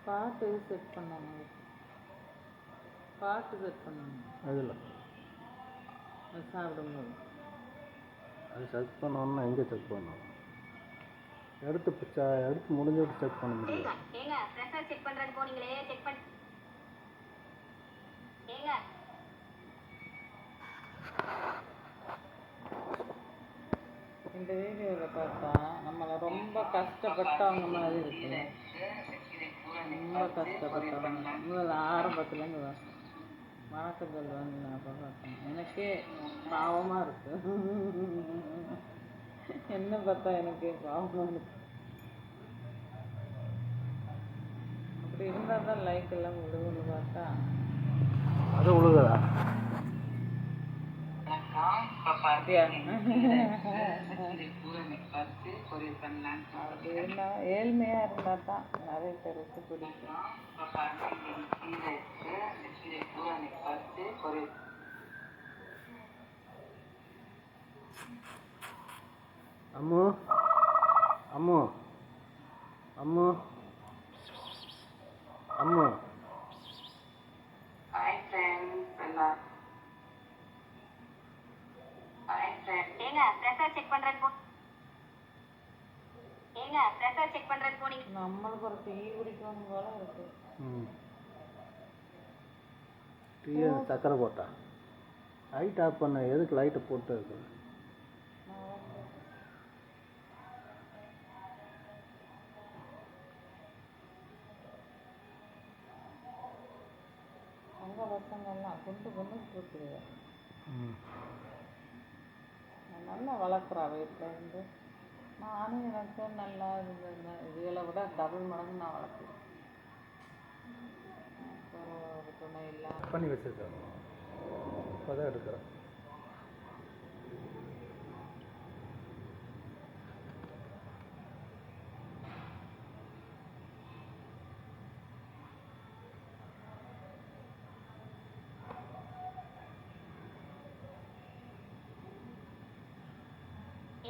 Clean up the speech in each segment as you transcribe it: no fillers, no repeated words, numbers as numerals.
பாட்டு செட் பண்ணணும். பாட்டு செட் பண்ணணும். அதில் அது சாப்பிடும்போது அது செக் பண்ணணும்னா எங்கே செக் பண்ணணும்? எடுத்து முடிஞ்சிட்டு செக் பண்ண முடியும். ஏங்க ப்ரெஷர் செக் பண்ணுறது போனீங்களே, செக் பண்ண ஏங்க இந்த வீடியோவில் பார்த்தா நம்மளை ரொம்ப கஷ்டப்பட்டவங்க மாதிரி இருக்கு. ரொம்ப கஷ்டப்பட்டவங்க ஆரம்பத்துலேருந்து வணக்கம் சொல்லுவாங்க. நான் பார்த்தேன், எனக்கே பாவமாக இருக்கு. என்ன பார்த்தா எனக்கே பாவமாக இருக்கு. அப்படி இருந்தால் தான் லைக் எல்லாம் விழுவுன்னு பார்த்தா அது விழுகுதா? அப்படின்னா ஏழ்மையாக இருந்தால் தான் நிறைய பேருக்கு பிடிக்கும். அம்மு அம்மு அம்மு அம்மு ஏங்க ப்ரெஷர் செக் பண்ணுறது போனீங்க. நம்மளுக்கு ஒரு டீ குடிக்கணும் போல இருக்கு. டீ சக்கரை போட்டா லைட் ஆஃப் பண்ண. எதுக்கு லைட்டை போட்டு இருக்கு? அங்கே பசங்கள்லாம் குண்டு இருக்குது. நல்லா வளர்க்குறா வீட்டில் இருந்து. நானும் எனக்கு நல்லா இருந்தேன். இதுகளை விட டபுள் மடங்கு நான் வளர்க்குறேன். ஒரு துணை இல்லாமல் பண்ணி வச்சுருக்கேன். இப்போ தான் எடுக்கிறேன்.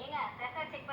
ஏங்க ப்ரெஷர் செக்